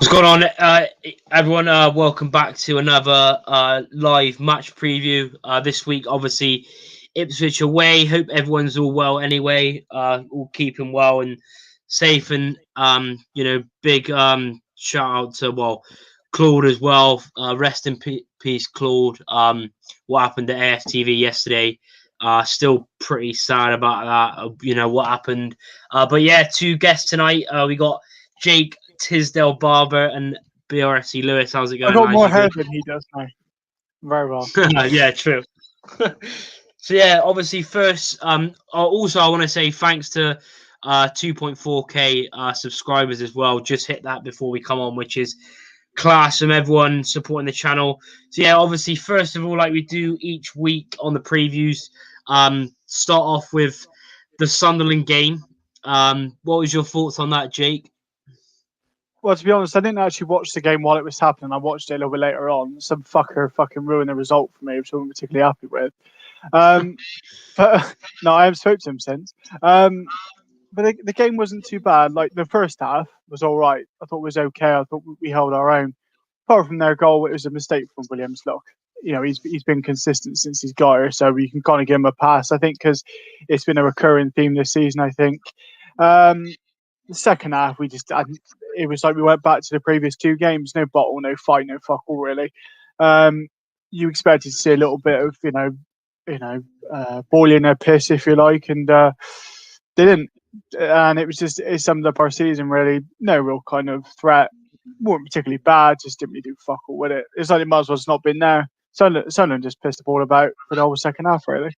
What's going on, everyone? Welcome back to another live match preview. This week, obviously, Ipswich away. Hope everyone's all well anyway, all keeping well and safe. And, big shout out to, Claude as well. Rest in peace, Claude. What happened at AFTV yesterday. Still pretty sad about that, what happened. But yeah, two guests tonight. We got Jake Tisdale Barber and BRFClewis. How's it going? I got more hair than he does now. Very well. Yeah, true. So yeah, obviously first, also I want to say thanks to 2.4k subscribers as well. Just hit that before we come on, which is class from everyone supporting the channel. So yeah, obviously first of all, like we do each week on the previews, start off with the Sunderland game. What was your thoughts on that, Jake? Well, to be honest, I didn't actually watch the game while it was happening. I watched it a little bit later on. Some fucker fucking ruined the result for me, which I wasn't particularly happy with. But no, I haven't spoken to him since. But the game wasn't too bad. Like, the first half was all right. I thought it was okay. I thought we held our own. Apart from their goal, it was a mistake from Williams. Look, he's been consistent since he's got here, so we can kind of give him a pass, I think, because it's been a recurring theme this season, I think. The second half, it was like we went back to the previous two games. No bottle, no fight, no fuck all, really. You expected to see a little bit of, boiling their piss, if you like, and they didn't. And it was just, it summed up our season, really. No real kind of threat. Weren't particularly bad, just didn't really do fuck all with it. It's like it might as well have not been there. Sunderland just pissed the ball about for the whole second half, really.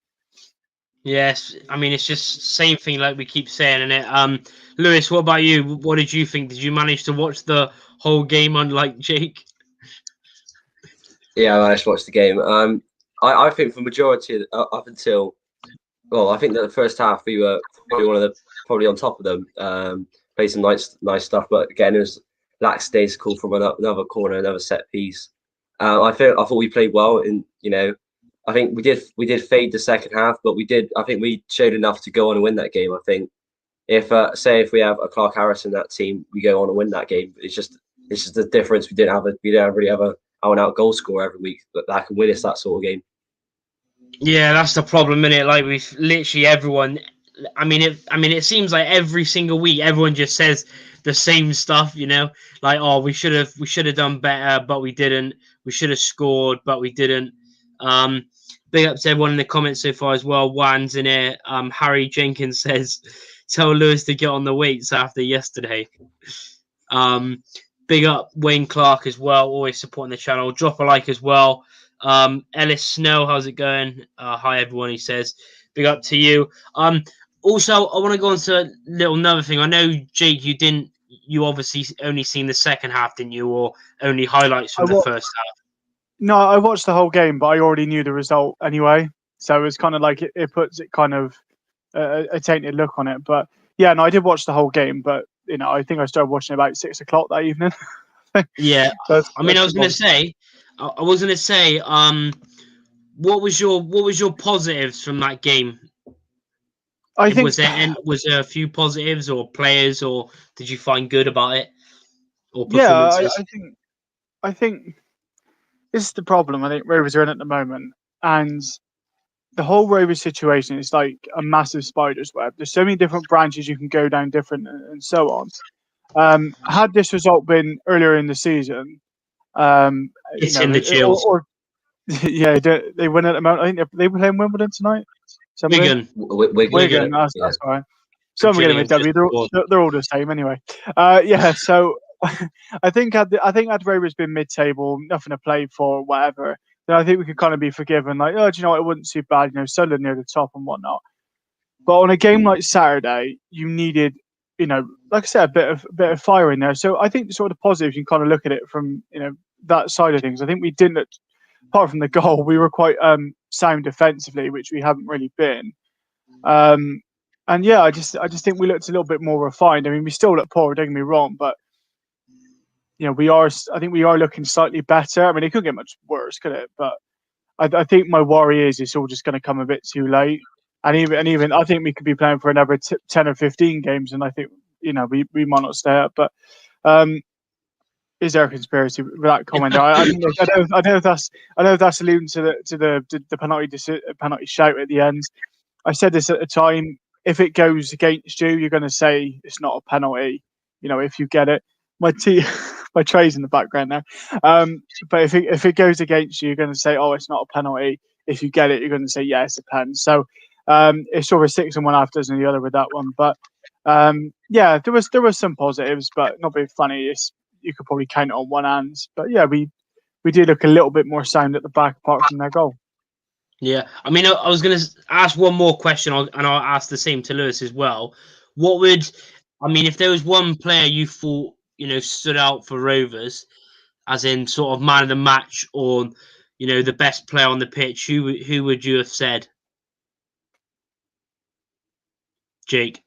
Yes, I mean, it's just same thing like we keep saying in it. Lewis, what about you? What did you think? Did you manage to watch the whole game unlike Jake? Yeah, I managed to watch the game. I think for majority up until, I think that the first half we were probably on top of them. Played some nice stuff, but again it was lackadaisical from another corner, another set piece. I thought we played well, and I think we did fade the second half, but I think we showed enough to go on and win that game. I think if we have a Clark Harris in that team, we go on and win that game. It's just the difference. We don't really have a out and out goal scorer every week that can win us that sort of game. Yeah, that's the problem, innit? Like we've literally everyone. I mean, it seems like every single week everyone just says the same stuff, like, oh, we should have done better, but we didn't. We should have scored, but we didn't. Big up to everyone in the comments so far as well. Wan's in it. Harry Jenkins says, tell Lewis to get on the weights after yesterday. Big up Wayne Clark as well, always supporting the channel. Drop a like as well. Ellis Snow, how's it going? Hi everyone, he says. Big up to you. Also, I want to go on to another thing. I know, Jake, you obviously only seen the second half, didn't you? Or only highlights from the first half? No, I watched the whole game, but I already knew the result anyway. So it was kind of like it puts it kind of a tainted look on it. But yeah, no, I did watch the whole game, but I think I started watching about 6 o'clock that evening. Yeah, I was going to say, what was your positives from that game? I think was there a few positives or players, or did you find good about it? Or performances? Yeah, I think. This is the problem I think Rovers are in at the moment, and the whole Rovers situation is like a massive spider's web. There's so many different branches you can go down, different and so on. Had this result been earlier in the season, it's in the chills. Yeah, they win at the moment. I think they were playing Wimbledon tonight. Wigan. That's all right. Some are getting a W. They're all the same anyway. Yeah, so. I think had Rovers been mid-table, nothing to play for, whatever, then I think we could kind of be forgiven. Like, oh, do you know what? It wouldn't too bad, Sunderland near the top and whatnot. But on a game like Saturday, you needed, like I said, a bit of fire in there. So I think sort of the positives, you can kind of look at it from that side of things. I think we didn't, apart from the goal, we were quite sound defensively, which we haven't really been. And yeah, I just think we looked a little bit more refined. I mean, we still look poor, don't get me wrong, but. I think we are looking slightly better. I mean, it could get much worse, could it? But I think my worry is it's all just going to come a bit too late. And even I think we could be playing for another 10 or 15 games, and I think we might not stay up. But is there a conspiracy with that comment? I don't know if that's alluding to the penalty shout at the end. I said this at the time. If it goes against you, you're going to say it's not a penalty. If you get it, my tray's in the background now. But if it goes against you, you're going to say, oh, it's not a penalty. If you get it, you're going to say, yeah, it's a pen. So it's sort of 6 and 1/2 dozen the other with that one. But yeah, there was some positives, but not very funny. You could probably count it on one hand. But yeah, we did look a little bit more sound at the back apart from their goal. Yeah, I mean, I was going to ask one more question, and I'll ask the same to Lewis as well. If there was one player you thought, stood out for Rovers, as in sort of man of the match or, the best player on the pitch, who would you have said? Jake?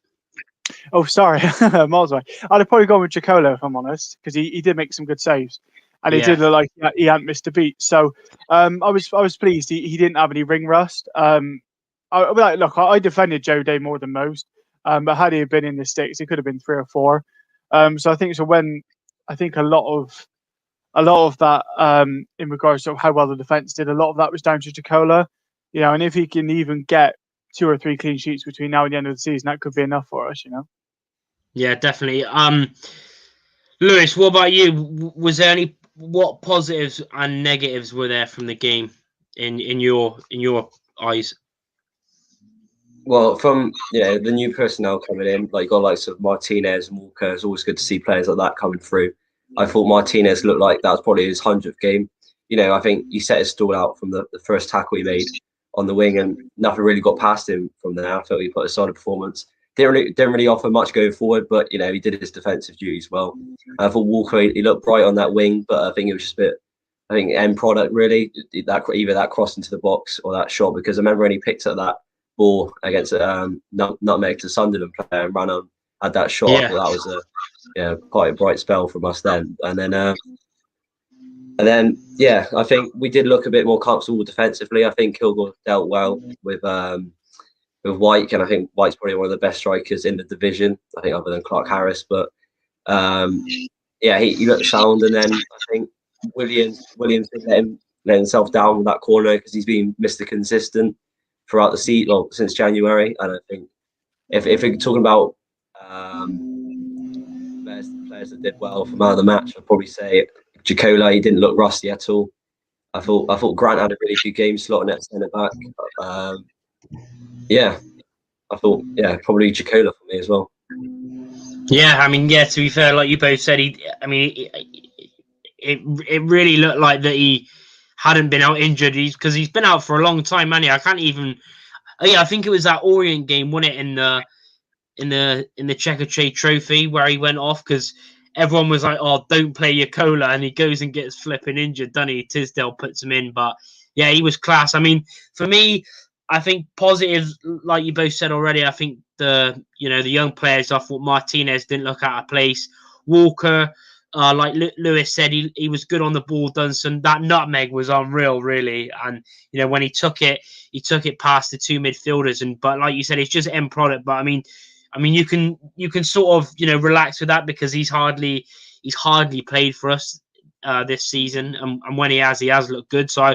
Oh, sorry, miles away. I'd have probably gone with Jaakkola, if I'm honest, because he did make some good saves. And he did look like he hadn't missed a beat. So I was pleased he didn't have any ring rust. I defended Joe Day more than most. But had he been in the sticks, it could have been 3 or 4. So I think a lot of that in regards to how well the defence did, a lot of that was down to Jaakkola. And if he can even get 2 or 3 clean sheets between now and the end of the season, that could be enough for us. Yeah, definitely. Lewis, what about you? Was there what positives and negatives were there from the game in your eyes? Well, from the new personnel coming in, like likes of Martinez and Walker, it's always good to see players like that coming through. I thought Martinez looked like that was probably his 100th game. I think he set his stall out from the first tackle he made on the wing, and nothing really got past him from there. I thought he put a solid performance. Didn't really offer much going forward, but he did his defensive duties well. I thought Walker, he looked bright on that wing, but I think it was just a bit, end product really, either that cross into the box or that shot, because I remember when he picked up that ball against nutmeg to Sunderland player and ran on, had that shot. Yeah. I thought that was quite a bright spell from us then. And then I think we did look a bit more comfortable defensively. I think Kilgore dealt well with White, and I think White's probably one of the best strikers in the division, I think, other than Clark Harris. But he looked sound, and then I think Williams let himself down with that corner because he's been Mr. Consistent throughout the season, since January. And I think if we're talking about players that did well from out of the match, I'd probably say Jaakkola. He didn't look rusty at all. I thought Grant had a really good game slotting at centre back. I thought probably Jaakkola for me as well. Yeah, to be fair, like you both said, it really looked like that he hadn't been out injured, because he's been out for a long time, man. I can't even. I think it was that Orient game, wasn't it, in the Checkatrade Trophy where he went off because everyone was like, "Oh, don't play Jaakkola," and he goes and gets flipping injured. Doesn't he? Tisdale puts him in, but yeah, he was class. For me, I think positives, like you both said already. I think the young players. I thought Martinez didn't look out of place. Walker. Like Lewis said, he was good on the ball. That nutmeg was unreal, really. And when he took it past the 2 midfielders. But like you said, it's just end product. But you can sort of relax with that because he's hardly played for us this season, and when he has looked good. So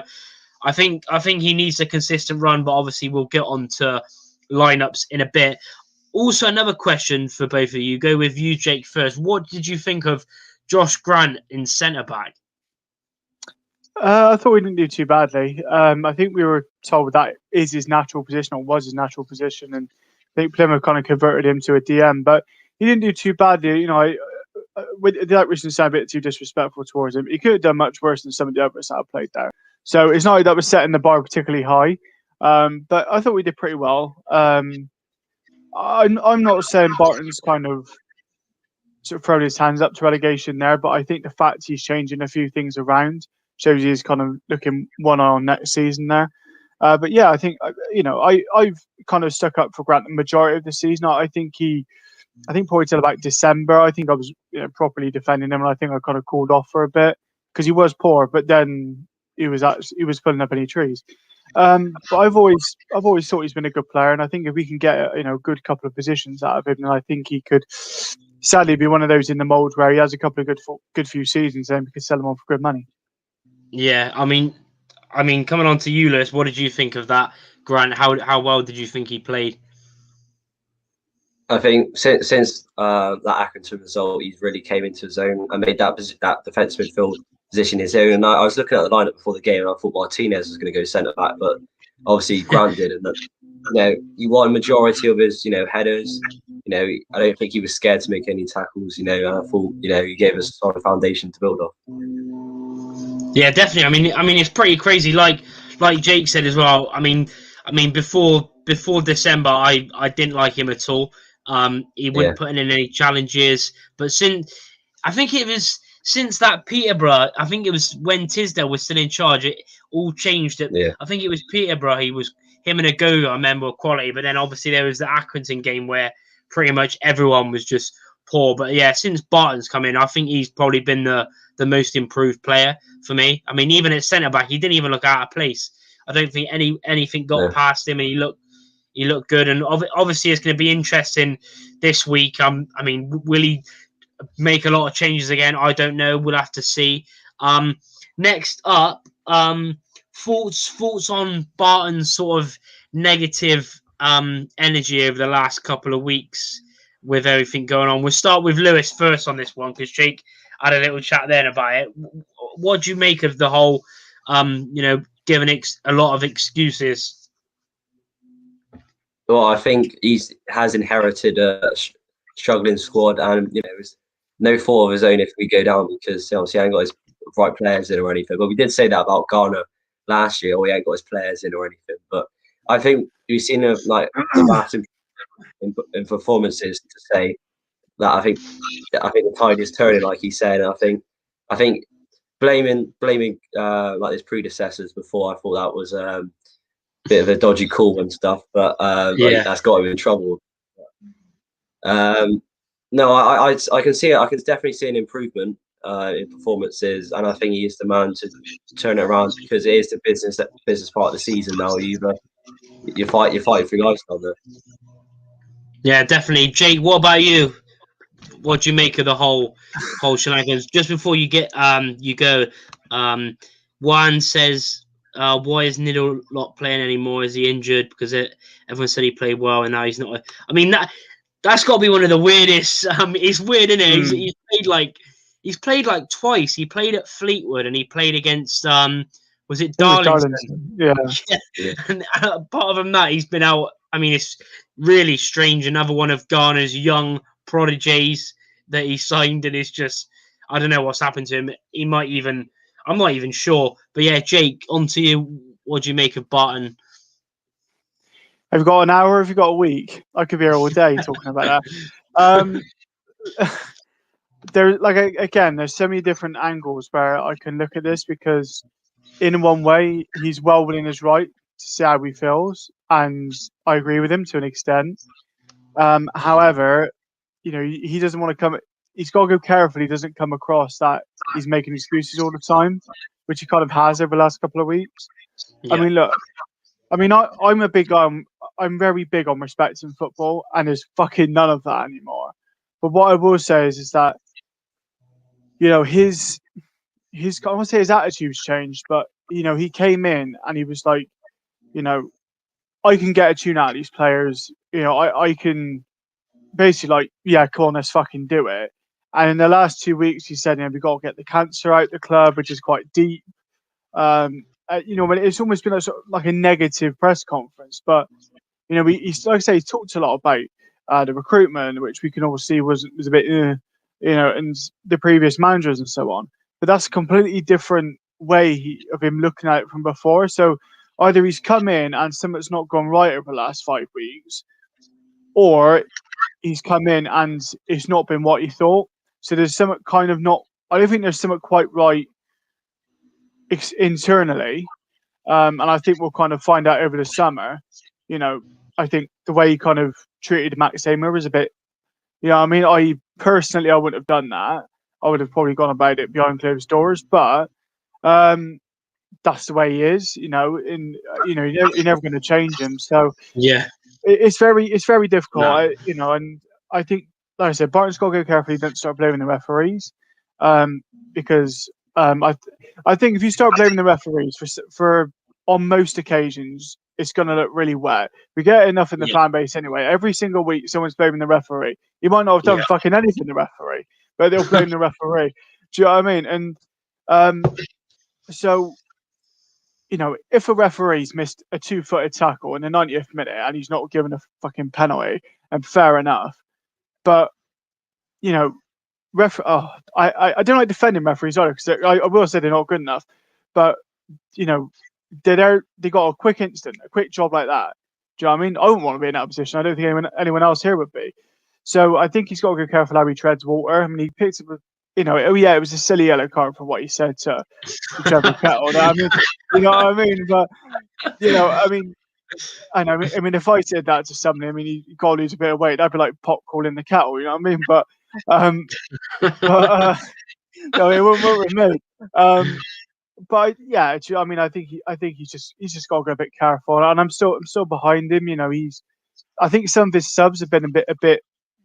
I think he needs a consistent run. But obviously we'll get on to lineups in a bit. Also, another question for both of you. Go with you, Jake, first. What did you think of Josh Grant in centre back? I thought we didn't do too badly. I think we were told that is his natural position, or was his natural position, and I think Plymouth kind of converted him to a DM. But he didn't do too badly. That was a bit too disrespectful towards him. He could have done much worse than some of the others that have played there. So it's not like that was setting the bar particularly high. But I thought we did pretty well. I'm not saying Barton's kind of sort of thrown his hands up to relegation there, but I think the fact he's changing a few things around shows he's kind of looking one eye on next season there. But yeah, I think I've kind of stuck up for Grant the majority of the season. I think probably till about December, I think I was properly defending him, and I think I kind of cooled off for a bit because he was poor, but then he was pulling up any trees. But I've always thought he's been a good player, and I think if we can get a good couple of positions out of him, then I think he could sadly be one of those in the mould where he has a couple of good few seasons, then we could sell him on for good money. Yeah, I mean, coming on to you, Lewis, what did you think of that, Grant? How well did you think he played? I think since that Accrington result, he's really came into his own and made that defensive midfield position his own. And I was looking at the lineup before the game, and I thought Martinez was going to go centre back, but obviously Grant did. And he won a majority of his headers. I don't think he was scared to make any tackles. And I thought he gave us a solid foundation to build off. Yeah, definitely. I mean, it's pretty crazy. Like Jake said as well. I mean, before December, I didn't like him at all. He wouldn't put in any challenges, but since that Peterborough, I think it was when Tisdale was still in charge, it all changed. I think it was Peterborough. Him and Agogo, I remember, quality, but then obviously there was the Accrington game where pretty much everyone was just poor. But yeah, since Barton's come in, I think he's probably been the most improved player for me. I mean, even at centre back, he didn't even look out of place. I don't think anything got past him, and he looked good. And obviously, it's going to be interesting this week. I mean, will he make a lot of changes again? I don't know. We'll have to see. Next up, thoughts on Barton's sort of negative energy over the last couple of weeks with everything going on. We'll start with Lewis first on this one because Jake had a little chat then about it. What do you make of the whole, giving a lot of excuses? Well, I think he has inherited a struggling squad, and it's no fault of his own if we go down because obviously he ain't got his right players in or anything. But we did say that about Garner last year, or he ain't got his players in or anything. But I think we've seen a massive in performances to say that I think the tide is turning, like he said. And I think blaming like his predecessors before, I thought that was a bit of a dodgy call and stuff. But that's got him in trouble. No, I can see it. I can definitely see an improvement in performances, and I think he is the man to turn it around because it is the business part of the season now. You fight for your lifestyle there. Yeah, definitely. Jake, what about you? What do you make of the whole shenanigans? Just before you go, Juan says, why is Niddle not playing anymore? Is he injured? Because everyone said he played well, and now he's not. I mean, that's got to be one of the weirdest. It's weird, isn't it? He's played like twice. He played at Fleetwood, and he played against was it Darlington? Yeah. And apart from that, he's been out. I mean, it's really strange. Another one of Garner's young prodigies that he signed, and it's just, I don't know what's happened to him. I'm not even sure. But yeah, Jake, on to you. What do you make of Barton? Have you got an hour? Have you got a week? I could be here all day talking about that. There's so many different angles where I can look at this because in one way, he's well within his right to see how he feels, and I agree with him to an extent. However, he doesn't want to come. He's got to go careful. He doesn't come across that he's making excuses all the time, which he kind of has over the last couple of weeks. Yeah. I mean, look. I mean, I'm a big I'm very big on respecting football, and there's fucking none of that anymore. But what I will say is that his I won't say his attitude's changed, but he came in and he was like, I can get a tune out of these players. I can basically like, yeah, come on, let's fucking do it. And in the last 2 weeks, he said, we've got to get the cancer out the club, which is quite deep. When it's almost been like a negative press conference, but he's like I say, he talked a lot about the recruitment, which we can all see was a bit, and the previous managers and so on. But that's a completely different way of him looking at it from before. So either he's come in and something's not gone right over the last 5 weeks, or he's come in and it's not been what he thought. So there's something kind of not. I don't think there's something quite right internally, and I think we'll kind of find out over the summer. I think the way he kind of treated Max Amer was a bit. I personally wouldn't have done that. I would have probably gone about it behind closed doors, but that's the way he is. You're never going to change him. So yeah, it's very difficult. No. And I think like I said, Barton's got to go carefully. Don't start blaming the referees, because I think if you start blaming the referees for on most occasions, it's going to look really wet. We get enough in the fan base anyway. Every single week, someone's blaming the referee. He might not have done fucking anything, the referee, but they'll blame the referee. Do you know what I mean? And so, you know, if a referee's missed a 2-footed tackle in the 90th minute and he's not given a fucking penalty, and fair enough, but you know, I don't like defending referees either, because I will say they're not good enough, but you know, they got a quick instant, a quick job like that. Do you know what I mean? I wouldn't want to be in that position. I don't think anyone else here would be. So I think he's got to be careful how he treads water. I mean, he picks up, you know, oh yeah, it was a silly yellow card for what he said to Trevor Kettle. I mean, you know what I mean? But you know, I mean, if I said that to somebody, I mean, you got to lose a bit of weight. That'd be like pot calling the kettle. You know what I mean? But no, it wouldn't work with me. But yeah, I mean, I think he's just got to go a bit careful, and I'm still behind him. You know, I think some of his subs have been a bit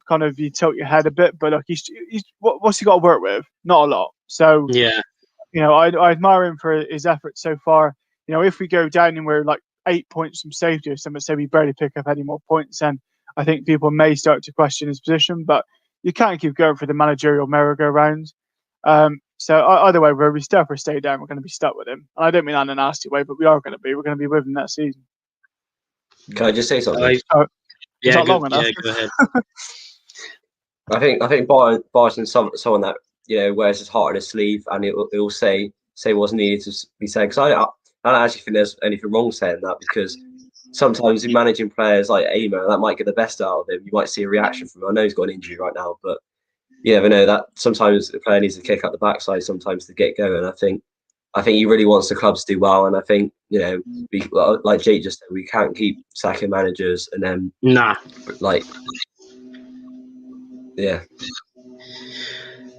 kind of, you tilt your head a bit, but look, he's what's he got to work with? Not a lot. So yeah, you know, I admire him for his efforts so far. You know, if we go down and we're like 8 points from safety or something, say we barely pick up any more points, then I think people may start to question his position. But you can't keep going for the managerial merry-go-round. So either way, where we stay up or stay down, we're going to be stuck with him. And I don't mean that in a nasty way, but we are going to be. We're going to be with him that season. Can I just say something? Is that long enough? Yeah, go ahead. I think Barton's someone that, you know, wears his heart on his sleeve, and he'll say what's needed to be said. Because I don't actually think there's anything wrong saying that, because sometimes in managing players like Amo, that might get the best out of him. You might see a reaction from him. I know he's got an injury right now, but you never know. That sometimes the player needs to kick out the backside sometimes to get going. I think he really wants the clubs to do well, and I think, you know, like Jake just said, we can't keep sacking managers and then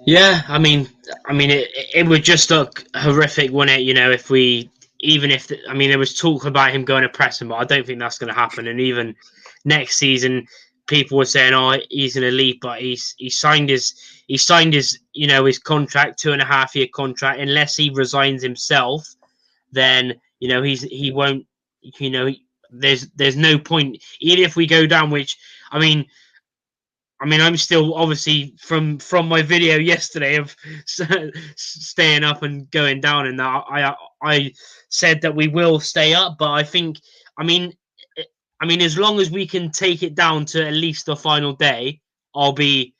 Yeah, I mean, it would just look horrific, wouldn't it? You know, if there was talk about him going to Preston, but I don't think that's going to happen. And even next season, people were saying, "Oh, he's an elite," but he signed his you know, his contract, 2.5-year contract. Unless he resigns himself, then you know he won't. You know, there's no point. Even if we go down, which I mean, I'm still obviously from my video yesterday of staying up and going down, and that I said that we will stay up, but I think I mean as long as we can take it down to at least the final day, I'll be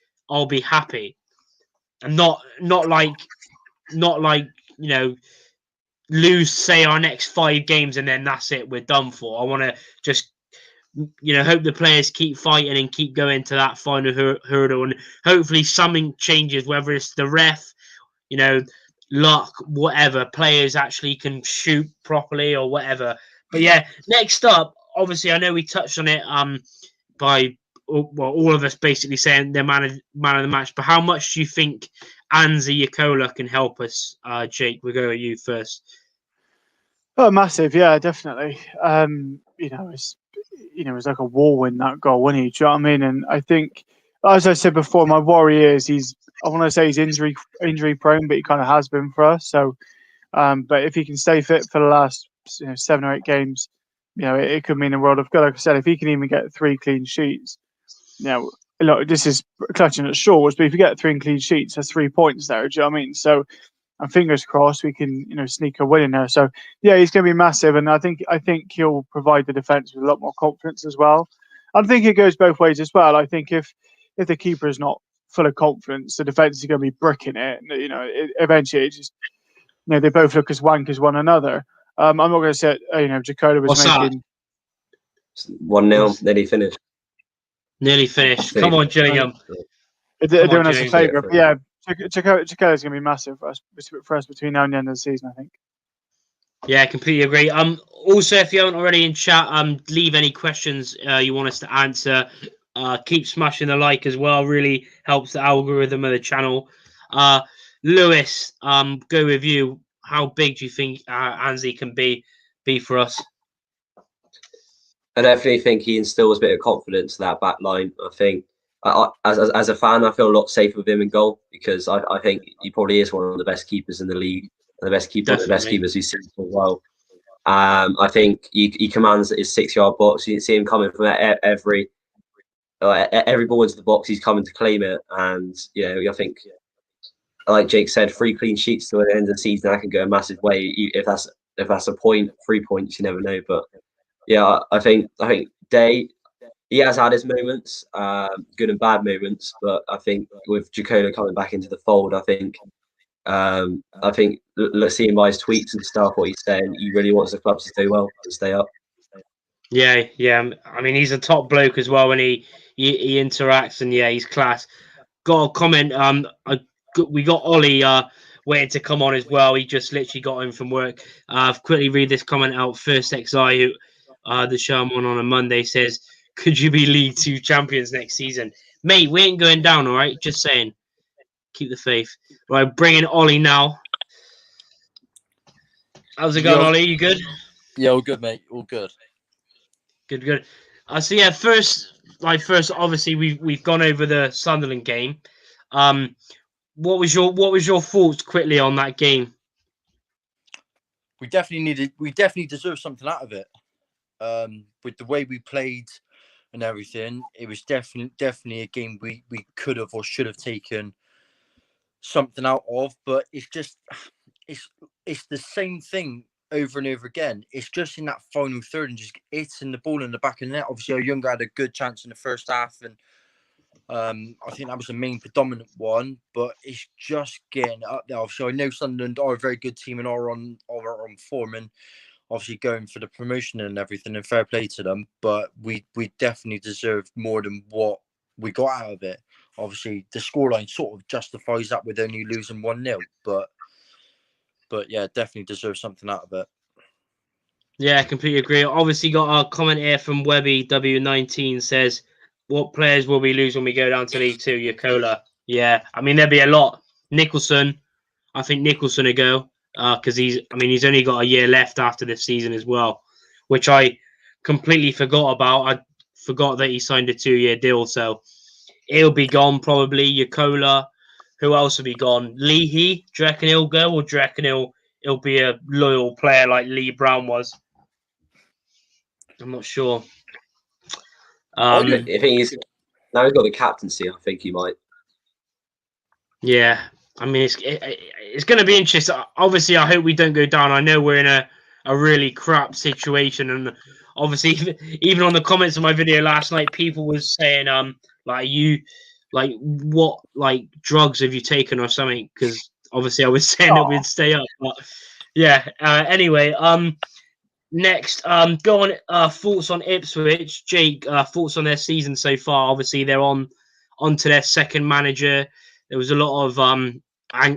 happy, and not like you know, lose say our next 5 games and then that's it, we're done for. I want to just, you know, hope the players keep fighting and keep going to that final hurdle, and hopefully something changes, whether it's the ref, you know, luck, whatever, players actually can shoot properly or whatever. But yeah, next up, obviously I know we touched on it by all of us basically saying they're man of the match, but how much do you think Anssi Jaakkola can help us? Jake, we'll go with you first. Oh, massive, yeah, definitely. You know, it's like a whirlwind, that goal, wasn't he? Do you know what I mean? And I think, as I said before, my worry is I want to say he's injury prone, but he kind of has been for us. So, but if he can stay fit for the last 7 or 8 games, you know, it could mean the world of good. Like I said, if he can even get 3 clean sheets, you know, look, this is clutching at straws, but if you get 3 clean sheets, that's 3 points there. Do you know what I mean? So, and fingers crossed we can, you know, sneak a win in there. So yeah, he's going to be massive, and I think he'll provide the defence with a lot more confidence as well. I think it goes both ways as well. I think if the keeper is not full of confidence, the defence is going to be bricking it. You know, eventually it just, you know, they both look as wank as one another. I'm not going to say, you know, Jaakkola was What's making 1-0, nearly finished. Nearly finished. Come on, Gillingham. They're doing us a favour, but yeah. Jaakkola is going to be massive for us between now and the end of the season, I think. Yeah, completely agree. Also, if you haven't already in chat, leave any questions you want us to answer. Keep smashing the like as well. Really helps the algorithm of the channel. Lewis, go with you. How big do you think Anssi can be for us? I definitely think he instills a bit of confidence to that back line. I think as a fan, I feel a lot safer with him in goal because I think he probably is one of the best keepers in the league, the best keeper, the best keepers we've seen for a while. I think he commands his 6-yard box. You can see him coming from every ball into the box. He's coming to claim it, and I think, like Jake said, 3 clean sheets to the end of the season, that can go a massive way. If that's a point, 3 points, you never know. But yeah, I think Day, he has had his moments, good and bad moments. But I think with Jaakkola coming back into the fold, I think seeing by his tweets and stuff, what he's saying, he really wants the club to stay well and stay up. Yeah. I mean, he's a top bloke as well when he interacts, and yeah, he's class. Got a comment. We got Ollie waiting to come on as well. He just literally got in from work. Quickly read this comment out. First XI, who the show I'm on a Monday, says, "Could you be League 2 champions next season, mate? We ain't going down, all right. Just saying. Keep the faith." Right, bringing Ollie now. How's it going, Ollie? You good? Yeah, all good, mate. All good. Good. So yeah, first, obviously we've gone over the Sunderland game. What was your thoughts quickly on that game? We definitely deserved something out of it. With the way we played and everything, it was definitely a game we could have or should have taken something out of. But it's just it's the same thing over and over again. It's just in that final third and just hitting the ball in the back of the net. Obviously, our younger had a good chance in the first half, and I think that was the main predominant one. But it's just getting up there. Obviously, I know Sunderland are a very good team and are on form, and obviously going for the promotion and everything, and fair play to them. But we definitely deserved more than what we got out of it. Obviously, the scoreline sort of justifies that with only losing 1-0, but yeah, definitely deserves something out of it. Yeah, I completely agree. Obviously, got a comment here from Webby W19 says, "What players will we lose when we go down to League 2? Jaakkola." Yeah, I mean there'll be a lot. Nicholson, I think Nicholson will go because he's only got a year left after this season as well, which I completely forgot about. I forgot that he signed a 2-year deal, so he'll be gone probably. Jaakkola. Who else will be gone? Leahy, do you reckon he'll go, or do you reckon he'll be a loyal player like Lee Brown was? I'm not sure. I think now he's got the captaincy. I think he might. Yeah, I mean it's going to be interesting. Obviously, I hope we don't go down. I know we're in a really crap situation, and obviously even on the comments of my video last night, people was saying what drugs have you taken or something? Because obviously I was saying that we'd stay up, but yeah. Anyway, next, go on. Thoughts on Ipswich, Jake? Thoughts on their season so far? Obviously, they're onto their second manager. There was a lot of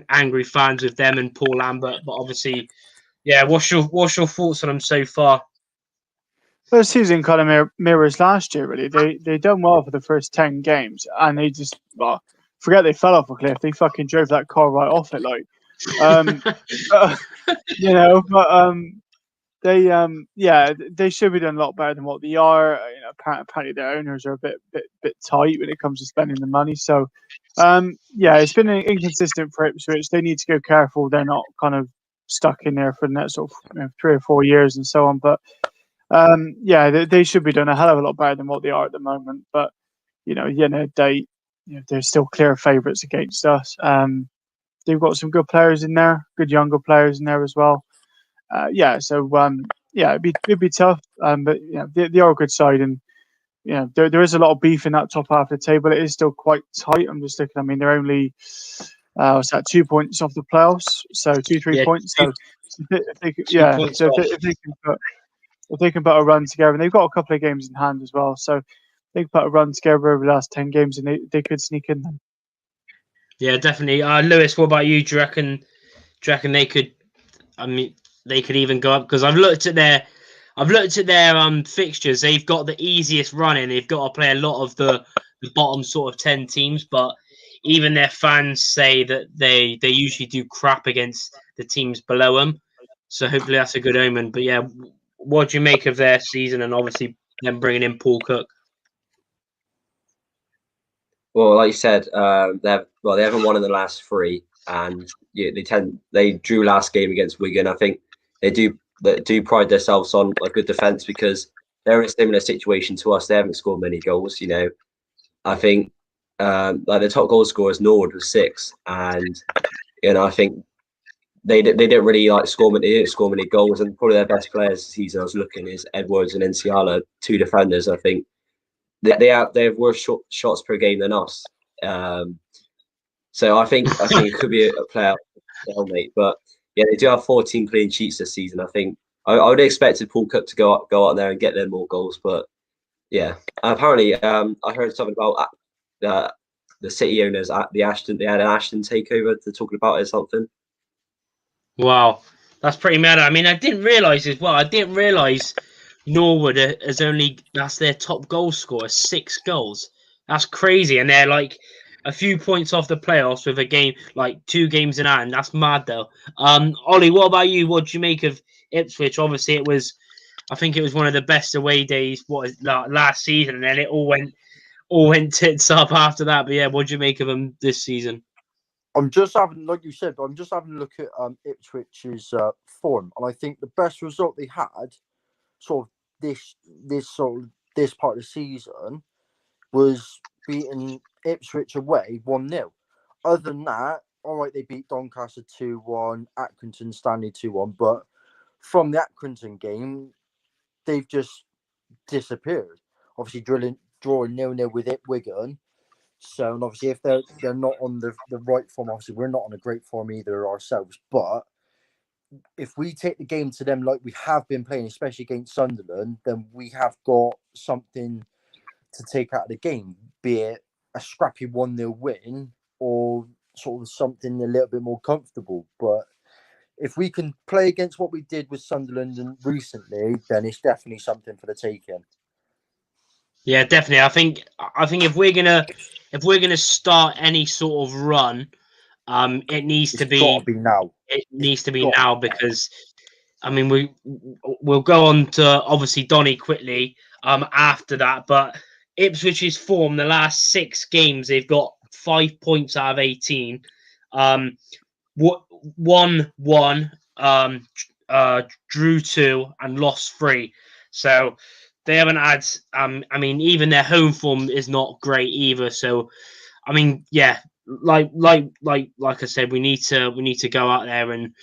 angry fans with them and Paul Lambert, but obviously, yeah. What's your thoughts on them so far? Well, the season kind of mirrors last year, really. They done well for the first 10 games, and they just forget they fell off a cliff. They fucking drove that car right off it, like, they should be doing a lot better than what they are. Apparently their owners are a bit tight when it comes to spending the money. So, it's been inconsistent for Ipswich. They need to go careful. They're not kind of stuck in there for the next sort of 3 or 4 years and so on. But they should be doing a hell of a lot better than what they are at the moment. But they're still clear favourites against us. They've got some good players in there, good younger players in there as well. It'd be tough. But they are a good side, and there is a lot of beef in that top half of the table. It is still quite tight. I'm just looking. I mean, they're only 2 points off the playoffs, so 2-3 points. So if they can put a run together, and they've got a couple of games in hand as well, so they can put a run together over the last 10 games, and they could sneak in them. Yeah, definitely. Lewis, what about you? Do you reckon they could? I mean, they could even go up because I've looked at their fixtures. They've got the easiest running. They've got to play a lot of the bottom sort of 10 teams, but even their fans say that they usually do crap against the teams below them. So hopefully that's a good omen. But yeah, what do you make of their season and obviously them bringing in Paul Cook? Well, like you said, they haven't won in the last three, and yeah, they drew last game against Wigan. I think they do pride themselves on a good defence because they're in a similar situation to us. They haven't scored many goals. I think like the top goal scorer is Norwood with 6, and I think they didn't really score many goals, and probably their best players this season I was looking is Edwards and Nsiala, 2 defenders. I think they have worse shots per game than us. So I think it could be a player stalemate. But yeah, they do have 14 clean sheets this season. I think I would have expected Paul Cook to go out there and get them more goals. But yeah, apparently I heard something about the City owners at the Ashton. They had an Ashton takeover to talking about it or something. Wow, that's pretty mad. I mean, I didn't realise as well. I didn't realise Norwood that's their top goal scorer, 6 goals. That's crazy, and they're like a few points off the playoffs with a game, like 2 games in hand. That's mad, though. Ollie, what about you? What do you make of Ipswich? Obviously, I think it was one of the best away days last season, and then it all went tits up after that. But yeah, what do you make of them this season? I'm just having, like you said, I'm just having a look at Ipswich's form, and I think the best result they had, sort of this part of the season, was beating Ipswich away 1-0. Other than that, all right, they beat Doncaster 2-1, Accrington Stanley 2-1, but from the Accrington game, they've just disappeared. Obviously, drawing 0-0 with Wigan. So, and obviously, if they're not on the right form, obviously we're not on a great form either ourselves. But if we take the game to them like we have been playing, especially against Sunderland, then we have got something to take out of the game, be it a scrappy 1-0 win or sort of something a little bit more comfortable. But if we can play against what we did with Sunderland and recently, then it's definitely something for the taking. Yeah, definitely. I think if we're gonna start any sort of run, it needs to be gotta be now. It needs to be now because I mean we'll go on to obviously Donny quickly after that, but Ipswich's form the last 6 games they've got 5 points out of 18. Won 1, drew 2, and lost 3. So they haven't had. I mean, even their home form is not great either. So, I mean, yeah, like I said, we need to go out there and,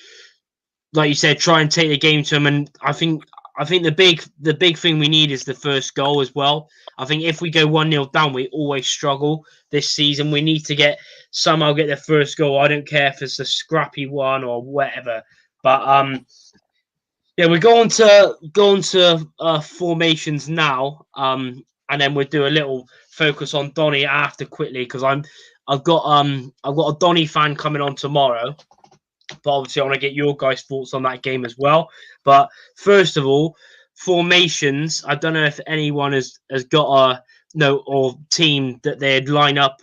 like you said, try and take the game to them. And I think the big thing we need is the first goal as well. I think if we go 1-0 down, we always struggle this season. We need to somehow get the first goal. I don't care if it's a scrappy one or whatever. But yeah, we go on to formations now, and then we'll do a little focus on Donny after quickly because I've got a Donny fan coming on tomorrow, but obviously I want to get your guys' thoughts on that game as well. But first of all, formations. I don't know if anyone has got a note or team that they'd line up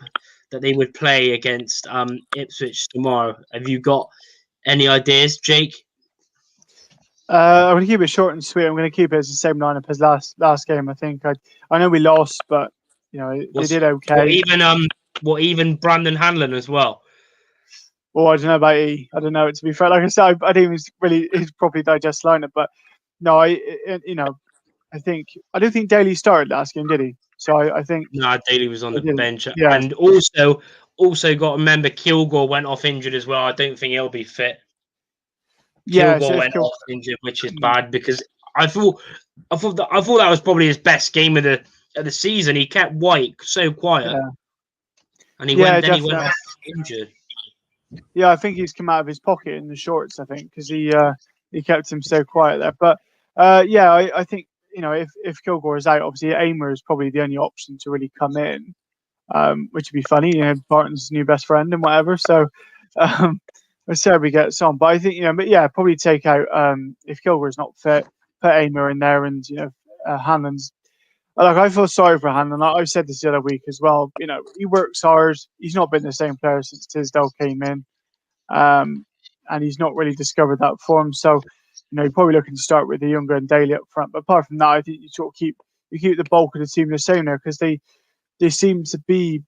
that they would play against Ipswich tomorrow. Have you got any ideas, Jake? I'm going to keep it short and sweet. I'm going to keep it as the same lineup as last game. I think I know we lost, but they did okay. Even Brandon Hanlon as well. Oh, I don't know about E. I don't know. To be fair, like I said, I didn't really properly digest lineup, but no, I don't think Daly started last game, did he? So I think Daly was on the bench, yeah. And also got to remember Kilgore went off injured as well. I don't think he'll be fit. Kilgore went off injured, which is bad because I thought that was probably his best game of the season. He kept White so quiet, and he went off injured. Yeah, I think he's come out of his pocket in the shorts. I think because he kept him so quiet there. But I think if Kilgore is out, obviously Aimer is probably the only option to really come in, which would be funny. Barton's new best friend and whatever. So. Let's see how we get on. But I think, probably take out, if Kilgore's not fit, put Aimer in there and, Hanlon's. I feel sorry for Hanlon. I said this the other week as well. He works hard. He's not been the same player since Tisdale came in. And he's not really discovered that form. So, you're probably looking to start with the younger and Daly up front. But apart from that, I think you sort of keep the bulk of the team the same there because they seem to be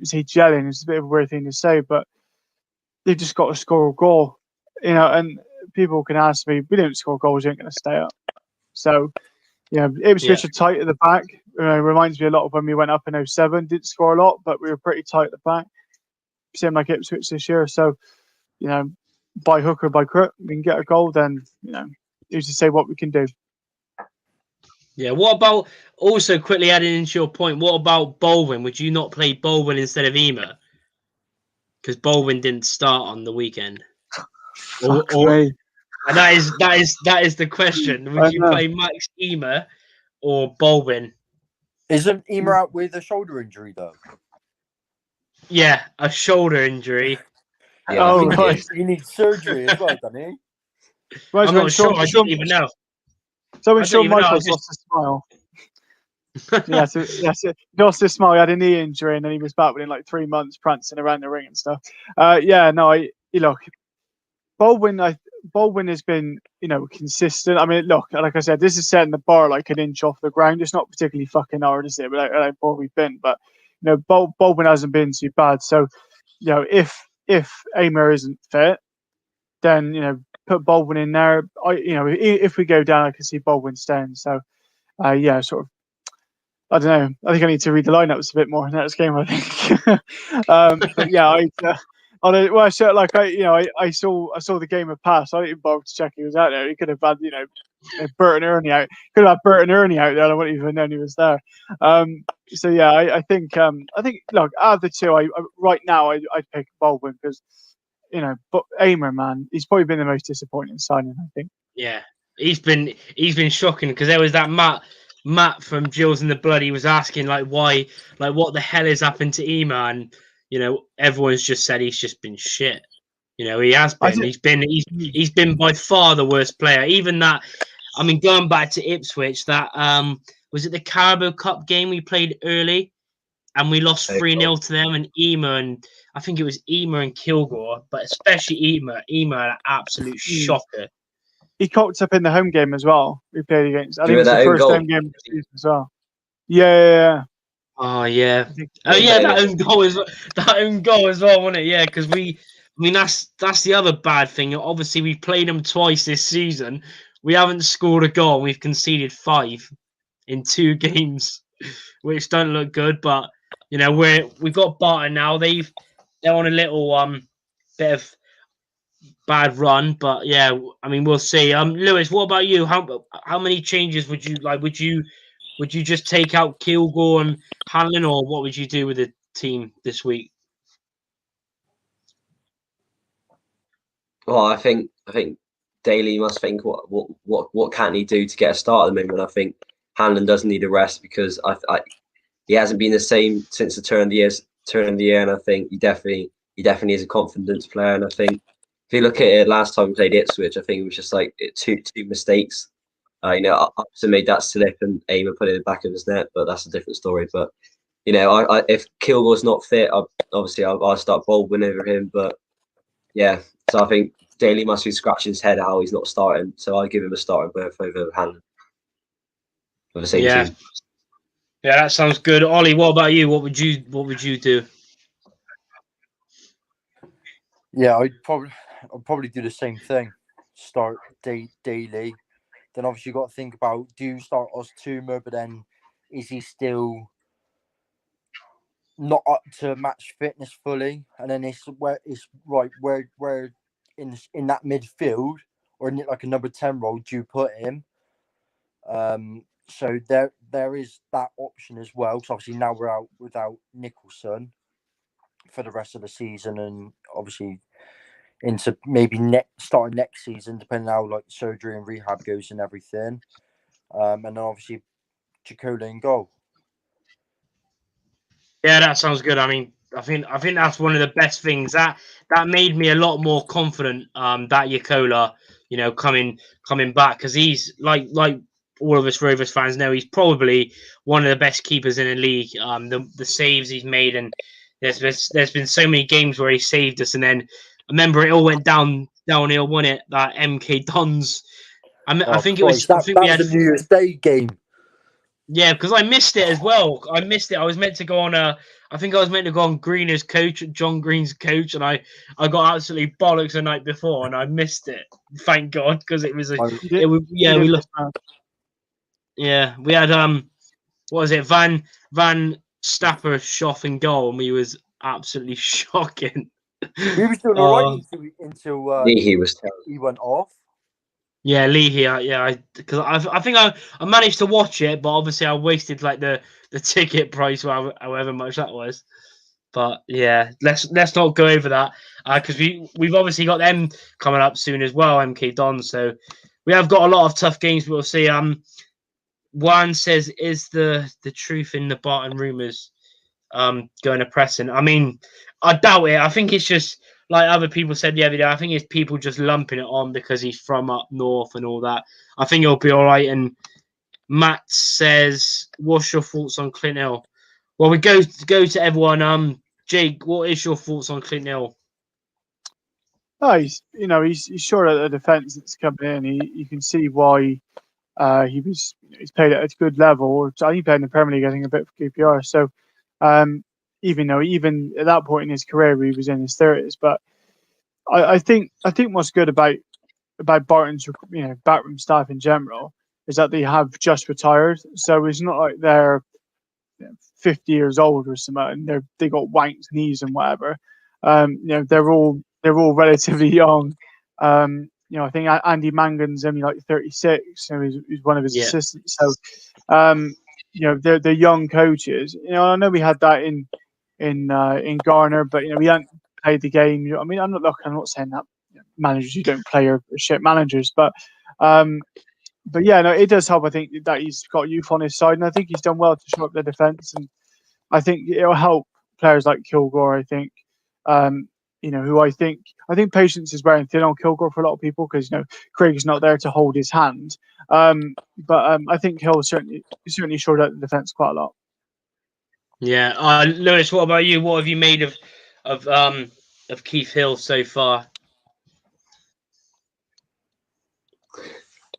say gelling. It's a bit of a weird thing to say, but they've just got to score a goal, and people can ask me, we don't score goals, you ain't going to stay up. So, Ipswich are tight at the back. Reminds me a lot of when we went up in 07. Didn't score a lot, but we were pretty tight at the back. Same like Ipswich this year. So, by hook or by crook, we can get a goal, then, who's to say what we can do? Yeah, what about, also quickly adding into your point, what about Baldwin? Would you not play Baldwin instead of Ema? Because Baldwin didn't start on the weekend. And that is the question. Would you play Max Ema or Baldwin? Isn't Ema out with a shoulder injury though? Yeah, a shoulder injury. Yeah, right. He needs surgery as well, doesn't he? I'm not sure. I don't even know. So when Shawn Michaels lost his smile. He lost his smile. He had a knee injury, and then he was back within like 3 months, prancing around the ring and stuff. Look, Baldwin has been, consistent. I mean, look, like I said, this is setting the bar like an inch off the ground. It's not particularly fucking hard, is it? But like far we've been, but Baldwin hasn't been too bad. So, if Amer isn't fit, then put Baldwin in there. If we go down, I can see Baldwin staying. So, sort of. I don't know. I think I need to read the lineups a bit more in the next game, I think. But yeah, I saw the game of pass. I didn't bother to check he was out there. He could have had, Burton Ernie out. Could have had Burton Ernie out there. I wouldn't even known he was there. I think look, out of the two, right now I'd pick Baldwin because but Amer, man, he's probably been the most disappointing signing, I think. Yeah, he's been shocking because there was that Matt from Jills in the Blood. He was asking why, what the hell has happened to Ema, and everyone's just said he's just been shit. He has been. He's been by far the worst player. Even that, I mean, going back to Ipswich, that was it the Carabao Cup game we played early, and we lost 3-0 to them, and Ema, and I think it was Ema and Kilgore, but especially Ema an absolute shocker. He cocked up in the home game as well. We played against. I think it was the first home game of the season as well. Yeah. Oh yeah. That own goal as well, wasn't it? Yeah, because that's the other bad thing. Obviously, we've played them twice this season. We haven't scored a goal. We've conceded 5 in 2 games, which don't look good. But we've got Barton now. They're on a little bit of bad run, but yeah, I mean, we'll see. Lewis, what about you? How many changes would you like? Would you just take out Kilgore and Hanlon, or what would you do with the team this week? Well, I think Daly must think what can he do to get a start at the moment. I think Hanlon does need a rest because he hasn't been the same since the turn of the year, and I think he definitely is a confidence player, and I think. If you look at it, last time we played Ipswich, I think it was just like two mistakes. Upson made that slip and Amer put it in the back of his net, but that's a different story. But if Kilgore's not fit, I'll start Baldwin over him. But yeah, so I think Daly must be scratching his head how he's not starting. So I give him a starting berth over Hanlon for the same team. Yeah, that sounds good. Ollie, what about you? What would you do? Yeah, I'd probably do the same thing. Start Daly. Then obviously you got to think about, do you start Ostuma, but then is he still not up to match fitness fully? And then where in that midfield or in like a number 10 role do you put him? So there is that option as well. Because obviously now we're out without Nicholson for the rest of the season, and obviously into maybe starting next season, depending on how like surgery and rehab goes and everything. And then obviously Jaakkola in goal. Yeah, that sounds good. I mean, I think that's one of the best things that made me a lot more confident. That Jaakkola, coming back, because he's like all of us Rovers fans know, he's probably one of the best keepers in the league. The saves he's made, and there's been so many games where he saved us, and then I remember it all went downhill, wasn't it? That MK Dons. I think it was. That was the New Year's Day game. Yeah, because I missed it as well. I missed it. I was meant to go on I think I was meant to go on Greener's coach, John Green's coach, and I got absolutely bollocks the night before, and I missed it. Thank God, because it was You did, we you did looked. miss out. Yeah, we had what was it? Van Stapper shot and goal, and we was absolutely shocking. We was doing all right until He was terrible. he went off. Yeah, Lee here. Yeah, because I think I managed to watch it, but obviously I wasted like the ticket price, however much that was. But yeah, let's not go over that because we've obviously got them coming up soon as well, MK Don. So we have got a lot of tough games. We'll see. Juan says, "Is the truth in the Barton rumors going to pressing?" I mean, I doubt it. I think it's just like other people said the other day. I think it's people just lumping it on because he's from up north and all that. I think he'll be all right. And Matt says, "What's your thoughts on Clint Hill?" Well, we go to everyone. Jake, what is your thoughts on Clint Hill? Oh, he's short at the defence that's coming in. You can see why he's played at a good level. He played in the Premier League, I think, a bit for QPR. So even at that point in his career, he was in his 30s. But I think what's good about Barton's backroom staff in general is that they have just retired. So it's not like they're 50 years old or something, and they got wanked knees and whatever. They're all relatively young. I think Andy Mangan's only like 36. He's one of his assistants. So, they're young coaches. I know we had that in Garner, but we hadn't played the game. I mean, I'm not saying that managers you don't play are shit managers, but yeah, no, it does help. I think that he's got youth on his side, and I think he's done well to show up the defence. And I think it'll help players like Kilgore. I think, who I think patience is wearing thin on Kilgore for a lot of people because Craig's not there to hold his hand. But I think Hill certainly shored out the defence quite a lot. Yeah, Lewis, what about you? What have you made of Keith Hill so far?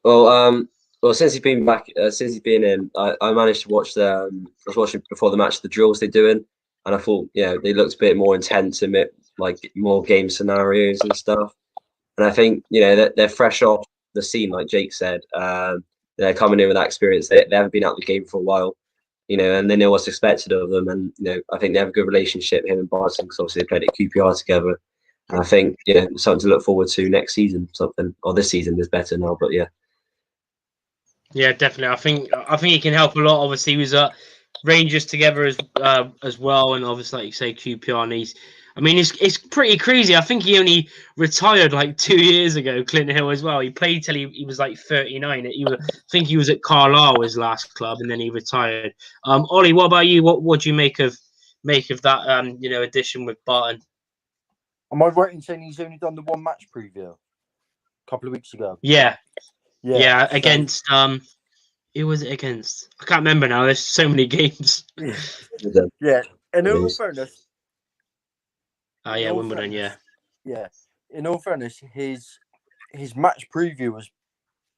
Well, since he's been back, since he's been in, I managed to watch I was watching before the match the drills they're doing, and I thought, they looked a bit more intense and like more game scenarios and stuff. And I think they're fresh off the scene, like Jake said. They're coming in with that experience. They haven't been out of the game for a while, and they know what's expected of them. And I think they have a good relationship, him and Barton, because obviously they played at QPR together. And I think something to look forward to next season. This season is better now, but yeah. Yeah, definitely. I think he can help a lot. Obviously, he was at Rangers together as well, and obviously, like you say, QPR. And it's pretty crazy. I think he only retired like 2 years ago. Clint Hill as well. He played till he was like 39. I think he was at Carlisle, his last club, and then he retired. Ollie, what about you? What do you make of that addition with Barton? Am I right in saying he's only done the one match preview a couple of weeks ago? Yeah. Yeah, against who was it against? I can't remember now. There's so many games. Yeah. And in all fairness, Wimbledon. Yeah. In all fairness, his match preview was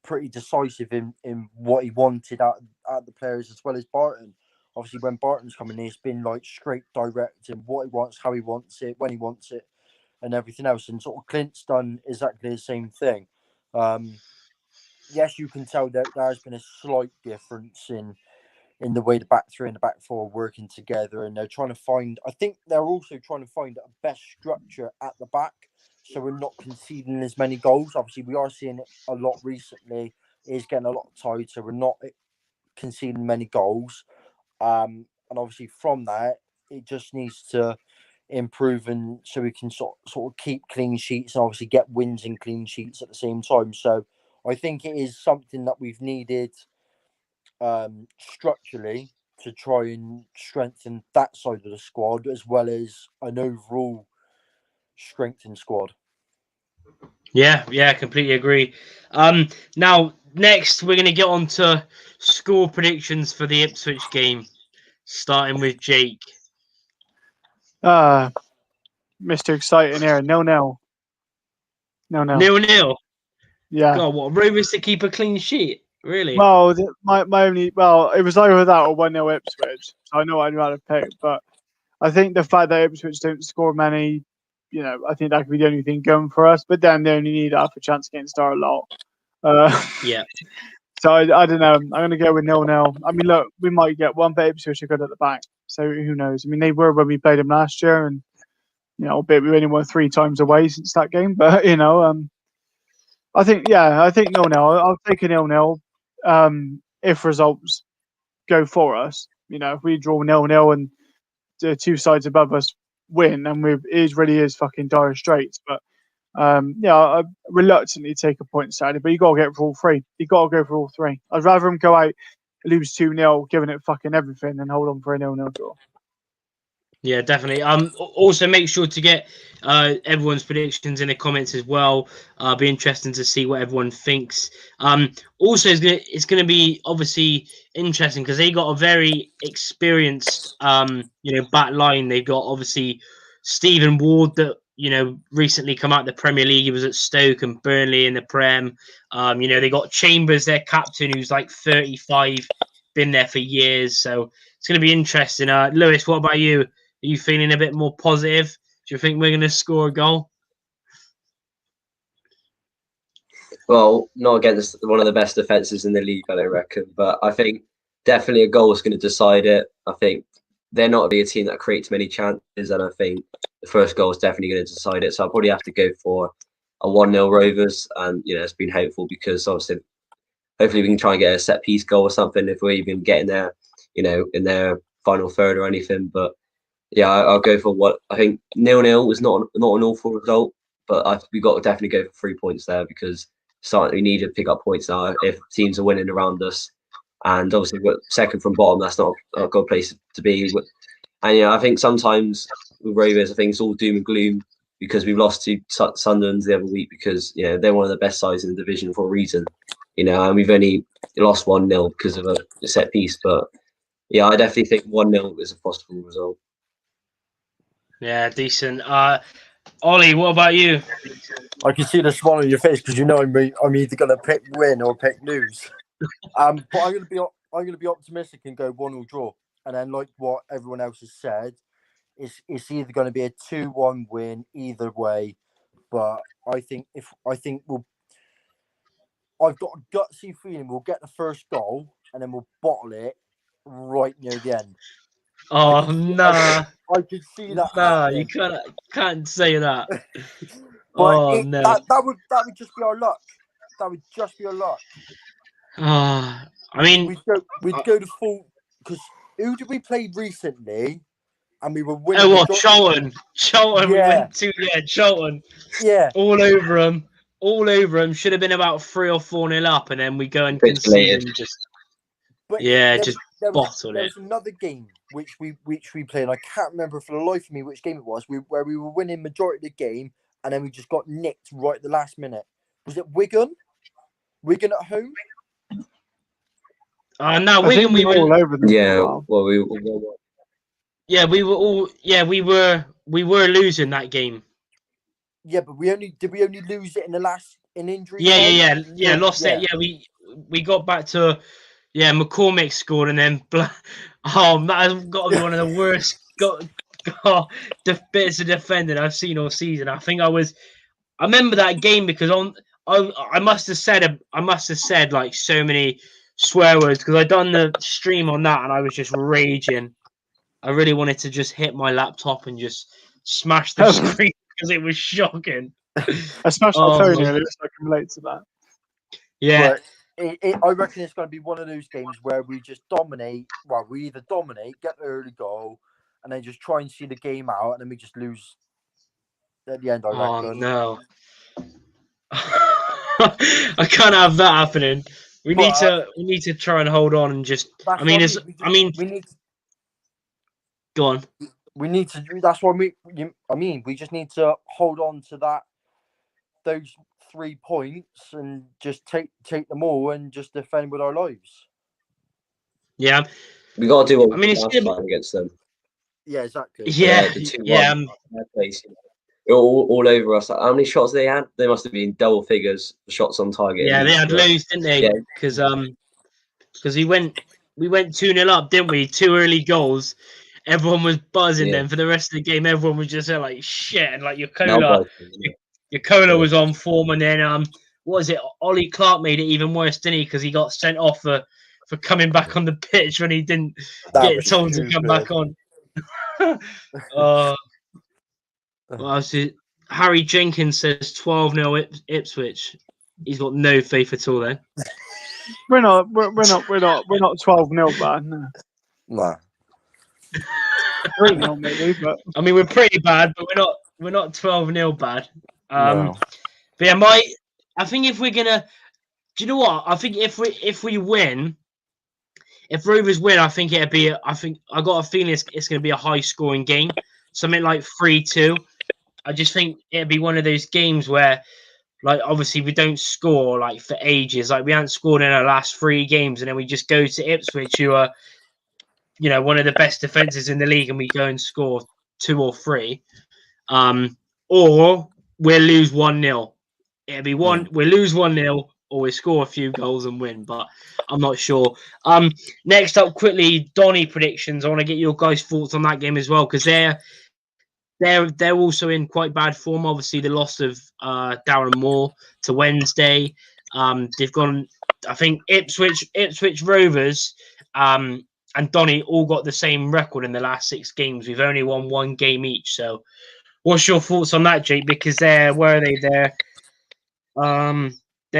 pretty decisive in what he wanted out the players as well as Barton. Obviously, when Barton's coming in, it's been like straight direct in what he wants, how he wants it, when he wants it, and everything else. And sort of Clint's done exactly the same thing. Yes, you can tell that there has been a slight difference in the way the back three and the back four are working together, and they're trying to find. I think they're also trying to find a best structure at the back, so we're not conceding as many goals. Obviously, we are seeing it a lot recently. It's getting a lot tighter. We're not conceding many goals, and obviously from that, it just needs to improve, and so we can sort of keep clean sheets and obviously get wins and clean sheets at the same time. So I think it is something that we've needed structurally to try and strengthen that side of the squad as well as an overall strengthened squad. Yeah, completely agree. Now next we're going to get on to score predictions for the Ipswich game, starting with Jake. Mr. Exciting here. No. 0-0. Yeah. God, what, Rovers to keep a clean sheet? Really? Well, my only it was either that or 1-0 Ipswich. So I know I'd rather pick, but I think the fact that Ipswich don't score many, I think that could be the only thing going for us. But then they only need half a chance against our lot. Yeah. So I don't know. I'm going to go with 0-0. I mean, look, we might get one, but Ipswich are good at the back. So who knows? I mean, they were when we played them last year, and albeit we only won 3 times away since that game. But I think 0-0. I'll take a 0-0 if results go for us. If we draw 0-0 and the 2 sides above us win, and it really is fucking dire straits. But I reluctantly take a point Saturday, but you got to get for all 3. You got to go for all 3. I'd rather them go out, lose 2-0, giving it fucking everything, than hold on for a 0-0 draw. Yeah, definitely. Also make sure to get everyone's predictions in the comments as well. Be interesting to see what everyone thinks. Also, it's gonna be obviously interesting because they got a very experienced back line. They've got obviously Stephen Ward that recently come out of the Premier League. He was at Stoke and Burnley in the Prem. They got Chambers, their captain, who's like 35, been there for years. So it's gonna be interesting. Lewis, what about you? Are you feeling a bit more positive? Do you think we're going to score a goal? Well, not against one of the best defences in the league, I don't reckon. But I think definitely a goal is going to decide it. I think they're not really a team that creates many chances, and I think the first goal is definitely going to decide it. So I'll probably have to go for a 1-0 Rovers, and it's been hopeful because obviously, hopefully we can try and get a set piece goal or something if we're even getting there, in their final third or anything. But yeah, I'll go for what I think 0-0 was not an awful result, but we got to definitely go for 3 points there because we need to pick up points now if teams are winning around us. And obviously, we're second from bottom. That's not a good place to be. And I think sometimes with Rovers, I think it's all doom and gloom because we've lost to Sunderland the other week because they're one of the best sides in the division for a reason. And we've only lost 1-0 because of a set piece. But yeah, I definitely think 1-0 is a possible result. Yeah, decent. Ollie, what about you? I can see the smile on your face because I'm either going to pick win or pick lose. But I'm going to be optimistic and go 1-1 draw. And then, like what everyone else has said, it's either going to be a 2-1 win either way. But I've got a gutsy feeling we'll get the first goal and then we'll bottle it right near the end. Oh, nah. I could see that. Nah, you can't say that. But no. That would just be our luck. That would just be our luck. I mean, we'd go to full because who did we play recently? And we were winning. Oh, well, Charlton. Yeah. We went to Charlton. Yeah. All over them. Should have been about 3 or 4-0 up, and then we go and concede and just bottle it. There was another game which we played. And I can't remember for the life of me which game it was. Where we were winning majority of the game, and then we just got nicked right at the last minute. Was it Wigan? Wigan at home? No, Wigan. We were all over them. Yeah. Well, we were losing that game. Yeah, but did we only lose it in injury? Yeah. Lost it. Yeah, we got back to McCormick scored, and then that has got to be one of the worst bits of defending I've seen all season. I remember that game because I must have said like so many swear words because I done the stream on that and I was just raging. I really wanted to just hit my laptop and just smash the screen because it was shocking. I smashed my phone earlier, so I can relate to that. Yeah. I reckon it's going to be one of those games where we just dominate. Well, we either dominate, get the early goal, and then just try and see the game out, and then we just lose at the end, I reckon. Oh, no. I can't have that happening. We need to try and hold on and just. I mean, go on. We need to. That's why we just need to hold on to those 3 points and just take them all and just defend with our lives. Yeah, we got to do what last time against them. Yeah, exactly. Yeah. The 2-1 place. all over us. How many shots they had? They must have been double figures shots on target. Yeah, they had loads, didn't they? Yeah. Because we went 2-0 up, didn't we? 2 early goals. Everyone was buzzing. Yeah. Then for the rest of the game, everyone was just like shit, and like your Now cola Yeah. was on form, and then what was it? Ollie Clark made it even worse, didn't he? Because he got sent off for coming back on the pitch when he didn't That get was told to come back on. Harry Jenkins says 12-0 Ipswich. He's got no faith at all then. We're not 12-0 bad. No. Nah. 3-0 maybe, but I mean, we're pretty bad, but we're not 12-0 bad. No. But yeah, I think if we're gonna, do you know what? I think if we win, if Rovers win, I think it'd be. I got a feeling it's gonna be a high scoring game, something like 3-2. I just think it'd be one of those games where, like, obviously we don't score like for ages. Like we haven't scored in our last 3 games, and then we just go to Ipswich, who are, you know, one of the best defenses in the league, and we go and score 2 or 3. Or we'll lose 1-0. It'll be we'll lose 1-0, or we score a few goals and win, but I'm not sure. Next up, quickly, Donny predictions. I want to get your guys' thoughts on that game as well, because they're also in quite bad form. Obviously, the loss of Darren Moore to Wednesday. They've gone. I think Ipswich Rovers, and Donny all got the same record in the last 6 games. We've only won 1 game each. So, what's your thoughts on that, Jake? Because where are they? They're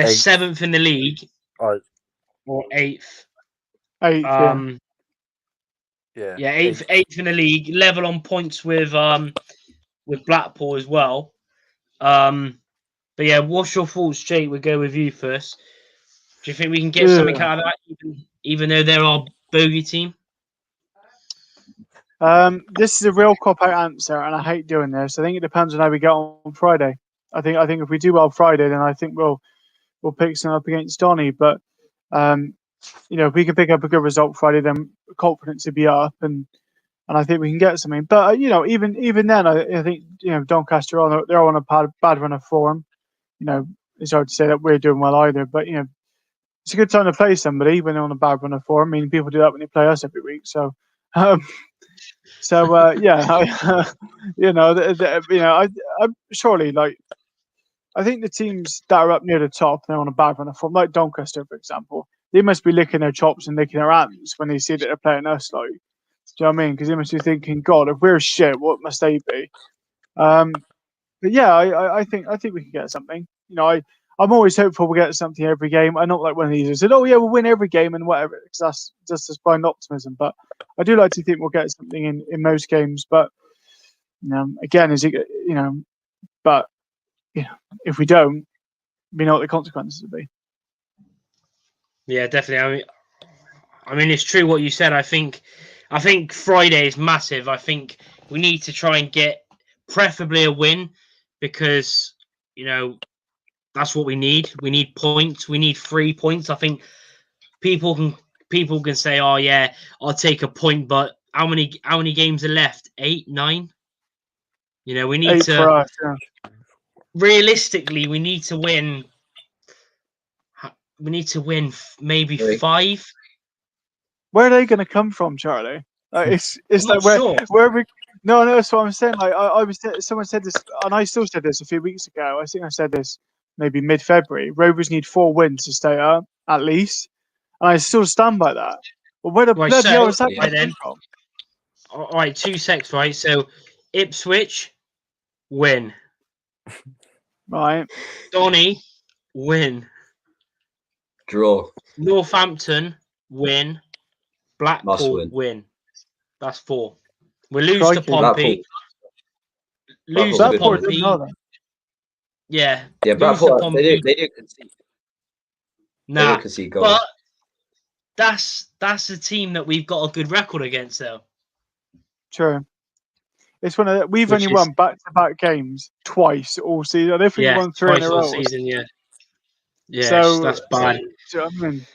7th in the league, or 8th. 8th. Yeah, 8th in the league, level on points with Blackpool as well. But yeah, what's your thoughts, Jake? We'll go with you first. Do you think we can get something out of that, even though they're our bogey team? This is a real cop-out answer, and I hate doing this. I think it depends on how we get on Friday. I think if we do well Friday, then I think we'll pick some up against Donny. But you know, if we can pick up a good result Friday, then confidence will be up, and I think we can get something. But you know, even then, I think, you know, Doncaster they're on a bad run of form. You know, it's hard to say that we're doing well either, but you know, it's a good time to play somebody when they're on a bad run of form. I mean, people do that when they play us every week. So, yeah, you know, I'm surely, like, I think the teams that are up near the top, they're on a bad run of form, like Doncaster, for example. They must be licking their chops and licking their hands when they see that they're playing us. Like, do you know what I mean? Because they must be thinking, God, if we're shit, what must they be? But yeah, I think we can get something. You know, I'm always hopeful we'll get something every game. I'm not like one of these who said, "Oh yeah, we'll win every game" and whatever, because that's just as blind optimism. But I do like to think we'll get something in most games. But you know, again, but you know, if we don't, we know what the consequences will be. Yeah, definitely. I mean, it's true what you said. I think Friday is massive. I think we need to try and get preferably a win, because, you know, that's what we need. We need points. We need 3 points. I think people can say, "Oh yeah, I'll take a point," but how many games are left? 8, 9. You know, we need 8 to. For us, yeah. Realistically, we need to win. We need to win maybe 5. Where are they going to come from, Charlie? It's like where we. No, that's what I'm saying. Like someone said this, and I still said this a few weeks ago. I think I said this maybe mid-February. Rovers need 4 wins to stay up at least, and I still stand by that. But where the bloody hell is that coming from? All right, 2 secs, right? So Ipswich win. Right. Donny win. Draw. Northampton win. Blackpool win. That's 4. We lose to Pompey. Lose to Pompey. Yeah. Yeah, Blackpool, they do concede. Nah, they do concede goals. But that's a team that we've got a good record against, though. True. It's one of we've only won back-to-back games twice all season. I don't think we won 3 in a row. Season, yeah. Yeah, so that's bad. I mean,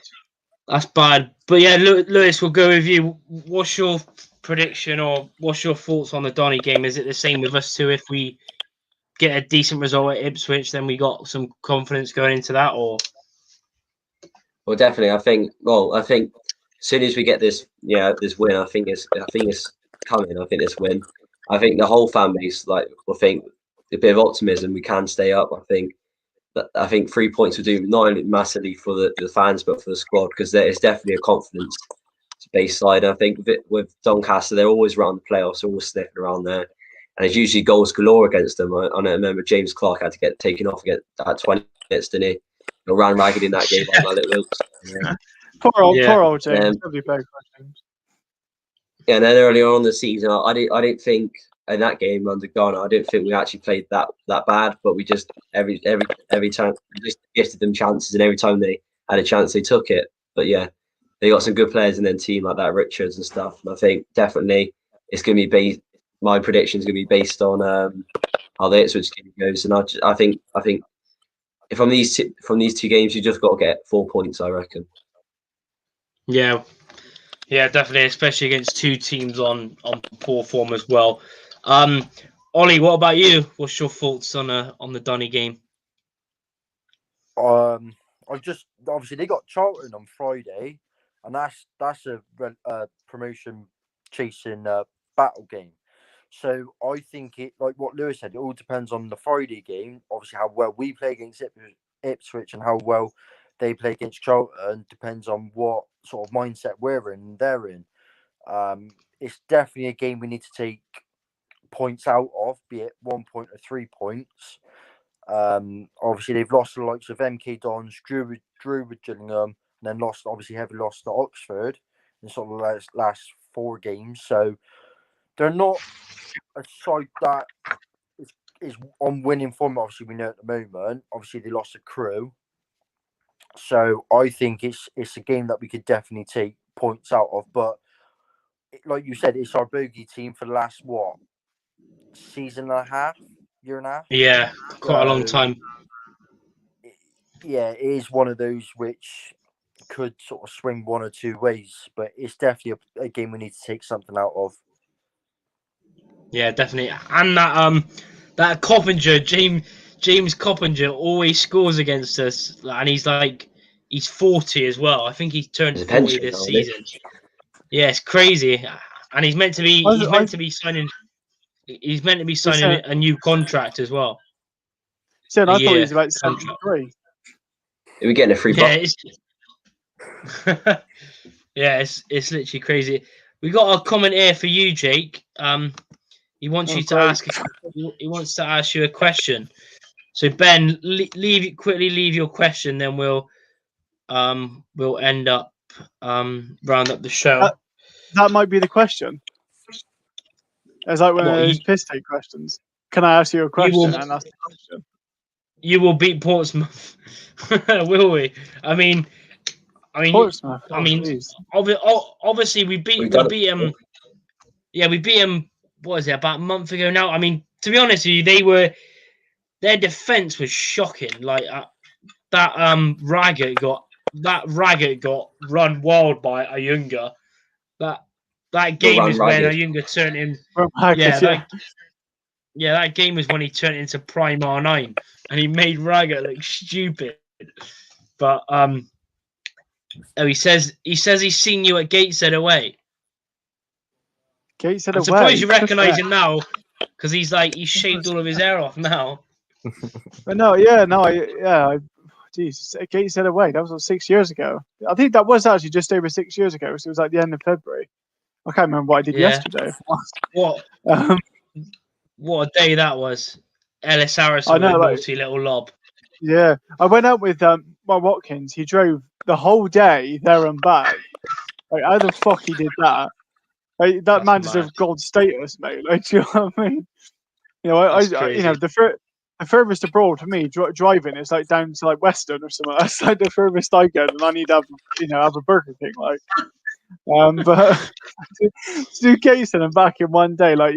that's bad. But yeah, Lewis, we'll go with you. What's your prediction, or what's your thoughts on the Donny game? Is it the same with us too? If we get a decent result at Ipswich, then we got some confidence going into that, or? Well, definitely. I think as soon as we get this win, I think it's coming. I think this win. I think the whole fan base will think a bit of optimism. We can stay up. I think 3 points will do not only massively for the fans but for the squad, because there is definitely a confidence based side. I think with Doncaster, they're always around the playoffs, always sniffing around there, and there's usually goals galore against them. I remember James Clark had to get taken off again at 20 minutes, didn't he? He ran ragged in that game by my little Wilkes. Poor old James. Yeah, and then earlier on in the season, I didn't think in that game under Ghana, I didn't think we actually played that bad, but we just every time we just gifted them chances, and every time they had a chance, they took it. But yeah, they got some good players in their team like that, Richards and stuff. And I think definitely it's going to be based. My prediction is going to be based on how the Ipswich game goes, and I think if from these two games, you just got to get 4 points, I reckon. Yeah, definitely, especially against two teams on poor form as well. Ollie, what about you? What's your thoughts on the Donny game? Obviously they got Charlton on Friday, and that's a promotion chasing battle game. So I think it, like what Lewis said, it all depends on the Friday game. Obviously, how well we play against Ipswich and how well they play against Charlton depends on what sort of mindset we're in and they're in. It's definitely a game we need to take points out of, be it 1 point or 3 points. Obviously, they've lost the likes of MK Dons, Drew with Gillingham, and then heavily lost to Oxford in sort of the last 4 games. So they're not a side that is on winning form. Obviously, we know at the moment. Obviously, they lost a Crew. So I think it's a game that we could definitely take points out of. But like you said, it's our bogey team for the last, season and a half, year and a half? Yeah, quite a long time. Yeah, it is one of those which could sort of swing one or two ways. But it's definitely a game we need to take something out of. Yeah, definitely. And that Coppinger, James Coppinger always scores against us, and he's 40 as well. I think he turned 40 this season. Yeah, it's crazy. And he's meant to be signing a new contract as well. So I thought he was about 73. Are we getting a free buck? Yeah, it's literally crazy. We got a comment here for you, Jake. He wants you to ask. He wants to ask you a question. So Ben, leave your question, then we'll end up round up the show. That might be the question. It's like one of those piss take questions. Can I ask you a question and ask the question? You will beat Portsmouth, will we? I mean, Portsmouth. Obviously we beat them. Yeah, we beat them. What was it, about a month ago now? I mean, to be honest with you, their defense was shocking. Like that Raggett got run wild by Ayunga. That game is when Ayunga turned him. That game was when he turned into Prime R9 and he made Raggett look stupid. But he says he's seen you at Gateshead away. I'm surprised you recognise him now, because he's shaved all of his hair off now. But Jesus, Gateshead away. That was 6 years ago. I think that was actually just over 6 years ago. So it was like the end of February. I can't remember what I did yesterday. What a day that was. Ellis Harrison with a naughty little lob. Yeah, I went out with Watkins. He drove the whole day there and back. Like, how the fuck he did that? Like, that man deserves gold status, mate. Like, do you know what I mean? You know, I the furthest abroad for me driving is like down to like Western or something. That's like the furthest I go, and I need to have a Burger King. Like, but to do Gateshead and back in one day, like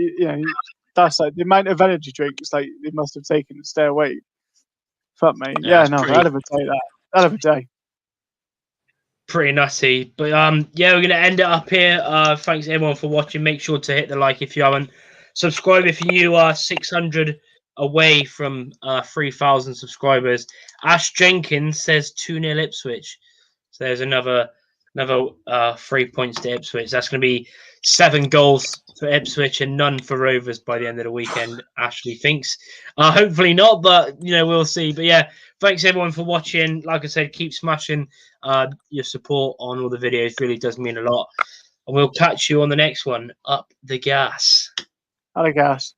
that's like the amount of energy drinks like they must have taken to stay awake. Fuck me. Hell of a day that. Hell of a day. Pretty nutty. But we're gonna end it up here. Thanks everyone for watching. Make sure to hit the like if you haven't. Subscribe if you're new. 600 away from 3,000 subscribers. Ash Jenkins says 2-0 Ipswich. So there's another 3 points to Ipswich. That's going to be 7 goals for Ipswich and none for Rovers by the end of the weekend. Ashley thinks. Hopefully not, but we'll see. But yeah, thanks everyone for watching. Like I said, keep smashing your support on all the videos. Really does mean a lot. And we'll catch you on the next one. Up the gas. Out of gas.